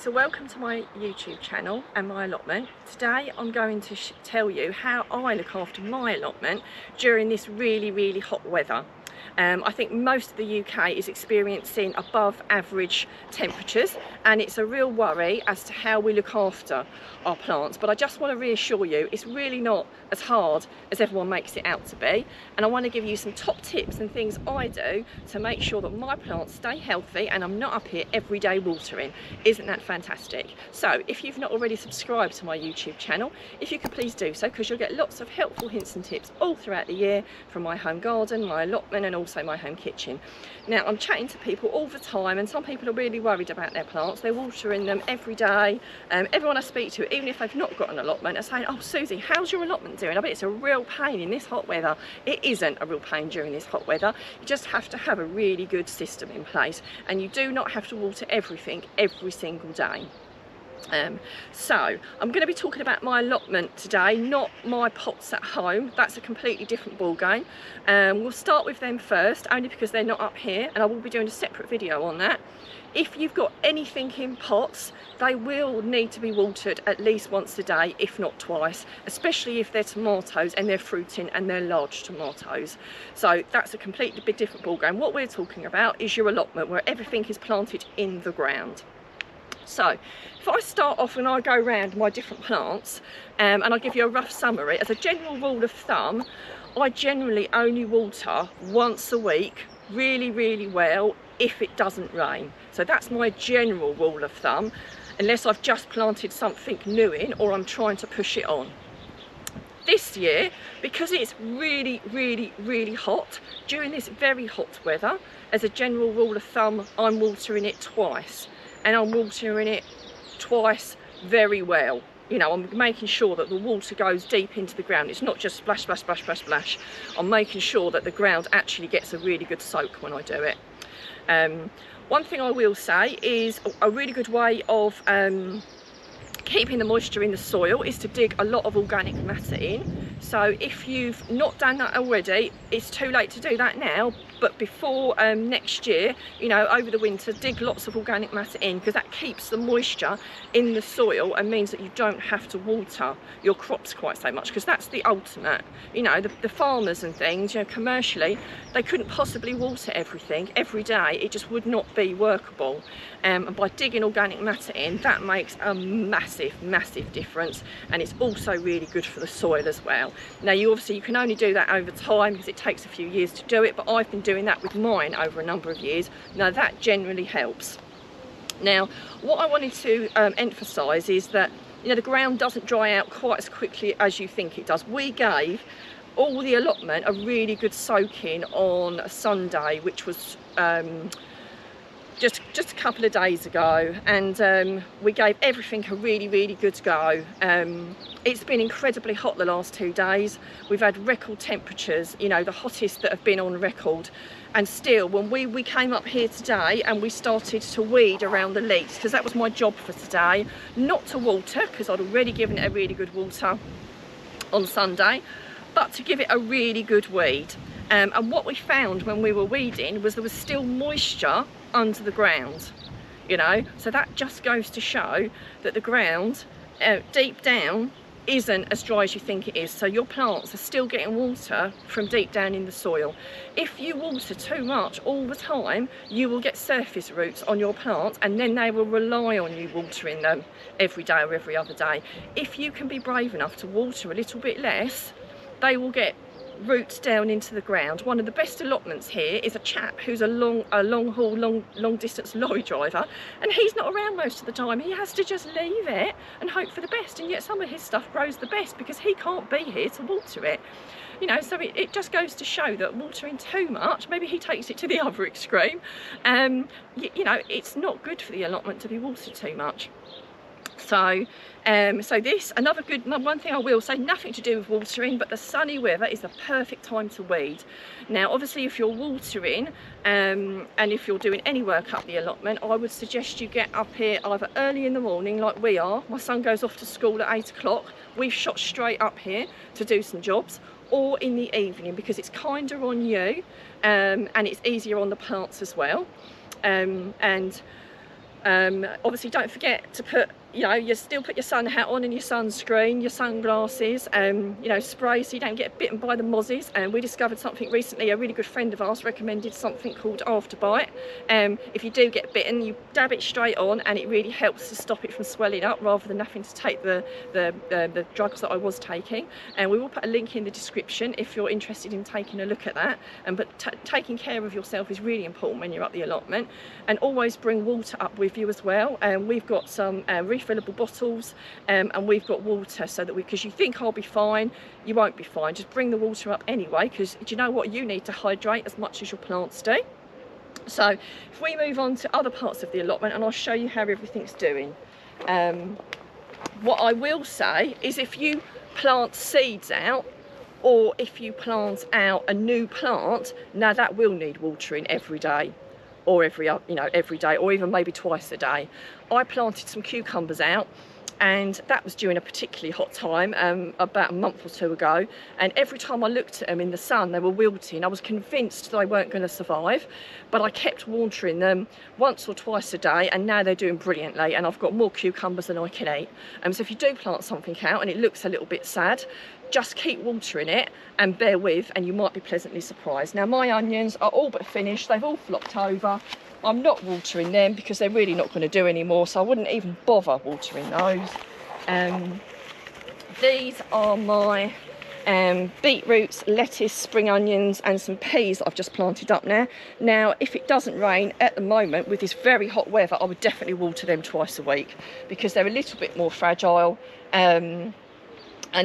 So welcome to my YouTube channel and my allotment. Today I'm going to tell you how I look after my allotment during this really hot weather. I think most of the UK is experiencing above average temperatures, and it's a real worry as to how we look after our plants. But I just want to reassure you, it's really not as hard as everyone makes it out to be, and I want to give you some top tips and things I do to make sure that my plants stay healthy and I'm not up here every day watering. Isn't that fantastic? So if you've not already subscribed to my YouTube channel, if you could please do so, because you'll get lots of helpful hints and tips all throughout the year from my home garden, my allotment, and also my home kitchen. Now, I'm chatting to people all the time, and some people are really worried about their plants. They're watering them every day. Everyone I speak to, even if they've not got an allotment, are saying, "Oh, Susie, how's your allotment doing? I bet it's a real pain in this hot weather." It isn't a real pain during this hot weather. You just have to have a really good system in place, and you do not have to water everything every single day. So I'm going to be talking about my allotment today, not my pots at home. That's a completely different ball game. We'll start with them first, only because they're not up here, and I will be doing a separate video on that. If you've got anything in pots, they will need to be watered at least once a day, if not twice, especially if they're tomatoes and they're fruiting and they're large tomatoes. So that's a completely different ball game. What we're talking about is your allotment, where everything is planted in the ground. So if I start off and I go around my different plants, and I'll give you a rough summary, as a general rule of thumb, I generally only water once a week really well if it doesn't rain. So that's my general rule of thumb, unless I've just planted something new in or I'm trying to push it on. This year, because it's really hot, during this very hot weather, as a general rule of thumb, I'm watering it twice. And I'm watering it twice very well. You know, I'm making sure that the water goes deep into the ground. It's not just splash. I'm making sure that the ground actually gets a really good soak when I do it. One thing I will say is a really good way of keeping the moisture in the soil is to dig a lot of organic matter in. So if you've not done that already, it's too late to do that now, but before next year, you know, over the winter, dig lots of organic matter in, because that keeps the moisture in the soil and means that you don't have to water your crops quite so much, because that's the ultimate. You know, the farmers and things, you know, commercially, they couldn't possibly water everything every day. It just would not be workable. And by digging organic matter in, that makes a massive difference, and it's also really good for the soil as well. Now, you can only do that over time, because it takes a few years to do it, but I've been doing that with mine over a number of years. Now, that generally helps. Now, what I wanted to emphasize is that, you know, the ground doesn't dry out quite as quickly as you think it does. We gave all the allotment a really good soaking on a Sunday, which was just a couple of days ago, and we gave everything a really good go. It's been incredibly hot the last 2 days. We've had record temperatures, you know, the hottest that have been on record. And still, when we came up here today and we started to weed around the leeks, because that was my job for today, not to water, because I'd already given it a really good water on Sunday, but to give it a really good weed. And what we found when we were weeding was there was still moisture under the ground, you know, so that just goes to show that the ground deep down isn't as dry as you think it is. So your plants are still getting water from deep down in the soil. If you water too much all the time, you will get surface roots on your plants, and then they will rely on you watering them every day or every other day. If you can be brave enough to water a little bit less, they will get roots down into the ground. One of the best allotments here is a chap who's a long distance lorry driver, and he's not around most of the time. He has to just leave it and hope for the best, and yet some of his stuff grows the best because he can't be here to water it. You know, so it just goes to show that watering too much, maybe he takes it to the other extreme, you know, it's not good for the allotment to be watered too much. So this, another good one thing I will say, nothing to do with watering, but the sunny weather is the perfect time to weed. Now, obviously, if you're watering and if you're doing any work up the allotment, I would suggest you get up here either early in the morning, like we are. My son goes off to school at 8 o'clock. We've shot straight up here to do some jobs, or in the evening, because it's kinder on you and it's easier on the plants as well. And Obviously don't forget to put, you still put your sun hat on and your sunscreen, your sunglasses, spray so you don't get bitten by the mozzies. And we discovered something recently, a really good friend of ours recommended something called Afterbite. If you do get bitten, you dab it straight on and it really helps to stop it from swelling up rather than having to take the drugs that I was taking. And we will put a link in the description if you're interested in taking a look at that. But taking care of yourself is really important when you're up the allotment. And always bring water up with you as well. We've got some refillable bottles and we've got water so that because you think I'll be fine, you won't be fine. Just bring the water up anyway, because do you know what, you need to hydrate as much as your plants do. So if we move on to other parts of the allotment, and I'll show you how everything's doing. What I will say is if you plant seeds out, or if you plant out a new plant, now that will need watering every day, or every day, or even maybe twice a day. I planted some cucumbers out, and that was during a particularly hot time, about a month or two ago, and every time I looked at them in the sun they were wilting. I was convinced they weren't going to survive, but I kept watering them once or twice a day, and now they're doing brilliantly, and I've got more cucumbers than I can eat. So if you do plant something out and it looks a little bit sad, just keep watering it and bear with, and you might be pleasantly surprised. Now my onions are all but finished, they've all flopped over. I'm not watering them because they're really not going to do anymore, so I wouldn't even bother watering those. These are my beetroots, lettuce, spring onions and some peas that I've just planted up now. Now if it doesn't rain at the moment with this very hot weather, I would definitely water them twice a week because they're a little bit more fragile, and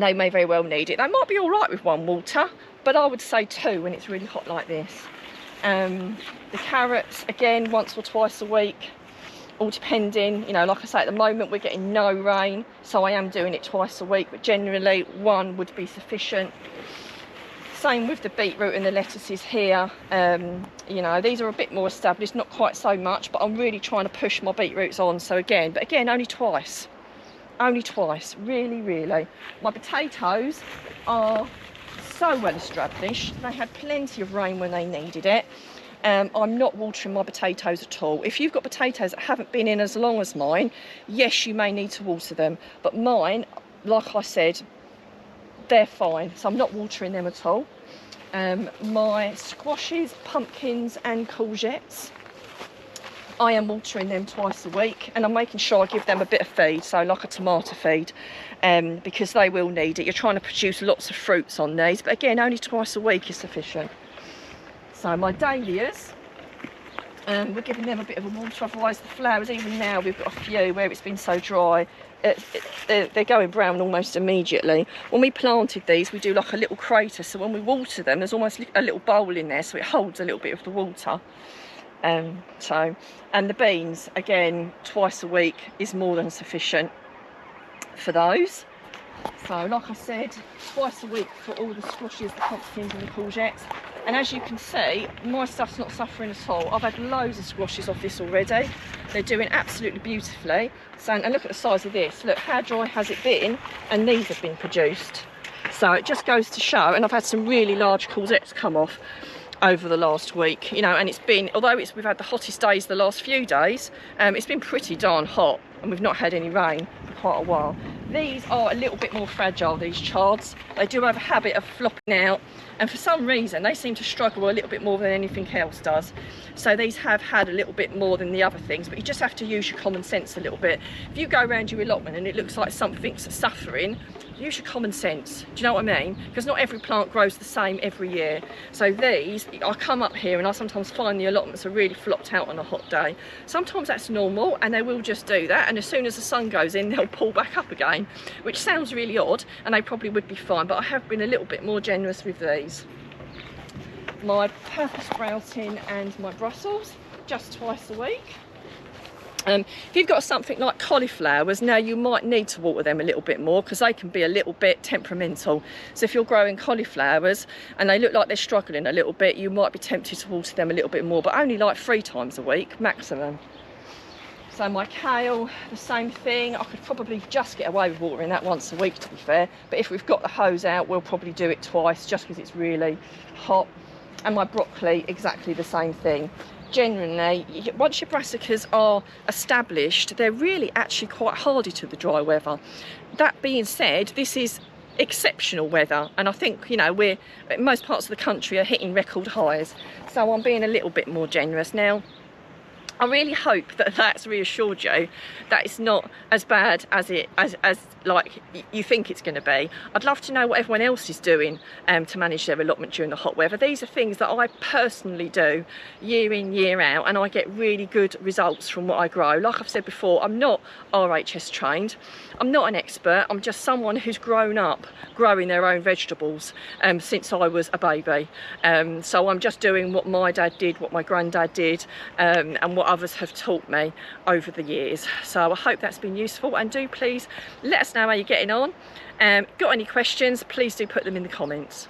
they may very well need it. They might be all right with one water, but I would say two when it's really hot like this. The carrots, again, once or twice a week, all depending. Like I say, at the moment we're getting no rain, so I am doing it twice a week, but generally one would be sufficient. Same with the beetroot and the lettuces here. These are a bit more established, not quite so much, but I'm really trying to push my beetroots on. So again, only twice. Only twice, really. My potatoes are so well established. They had plenty of rain when they needed it. I'm not watering my potatoes at all. If you've got potatoes that haven't been in as long as mine, yes, you may need to water them. But mine, like I said, they're fine. So I'm not watering them at all. My squashes, pumpkins and courgettes, I am watering them twice a week, and I'm making sure I give them a bit of feed, so like a tomato feed, because they will need it. You're trying to produce lots of fruits on these, but again, only twice a week is sufficient. So my dahlias, we're giving them a bit of a water, otherwise the flowers, even now we've got a few where it's been so dry, they're going brown almost immediately. When we planted these, we do like a little crater, so when we water them, there's almost a little bowl in there, so it holds a little bit of the water. And the beans, again, twice a week is more than sufficient for those. So like I said, twice a week for all the squashes, the pumpkins and the courgettes. And as you can see, my stuff's not suffering at all. I've had loads of squashes off this already. They're doing absolutely beautifully. So, and look at the size of this. Look, how dry has it been? And these have been produced. So it just goes to show, and I've had some really large courgettes come off over the last week, and it's been, although we've had the hottest days the last few days, it's been pretty darn hot, and we've not had any rain for quite a while. These are a little bit more fragile, these chards. They do have a habit of flopping out, and for some reason they seem to struggle a little bit more than anything else does. So these have had a little bit more than the other things, but you just have to use your common sense a little bit. If you go around your allotment and it looks like something's suffering, use your common sense. Do you know what I mean? Because not every plant grows the same every year. So these, I come up here and I sometimes find the allotments are really flopped out on a hot day. Sometimes that's normal and they will just do that, and as soon as the sun goes in they'll pull back up again, which sounds really odd, and they probably would be fine, but I have been a little bit more generous with these. My purple sprouting and my Brussels, just twice a week. If you've got something like cauliflowers, now you might need to water them a little bit more because they can be a little bit temperamental. So if you're growing cauliflowers and they look like they're struggling a little bit, you might be tempted to water them a little bit more, but only like 3 times a week maximum. So my kale, the same thing. I could probably just get away with watering that once a week, to be fair, but if we've got the hose out, we'll probably do it twice just because it's really hot. And my broccoli, exactly the same thing. genuinely, once your brassicas are established, they're really actually quite hardy to the dry weather. That being said, this is exceptional weather, and I think, you know, we're, most parts of the country are hitting record highs, so I'm being a little bit more generous. Now, I really hope that that's reassured you that it's not as bad as like you think it's going to be. I'd love to know what everyone else is doing to manage their allotment during the hot weather. These are things that I personally do year in, year out, and I get really good results from what I grow. Like I've said before, I'm not RHS trained. I'm not an expert. I'm just someone who's grown up growing their own vegetables since I was a baby. So I'm just doing what my dad did, what my granddad did, and what others have taught me over the years. So I hope that's been useful, and do please let us know how you're getting on. Got any questions, please do put them in the comments.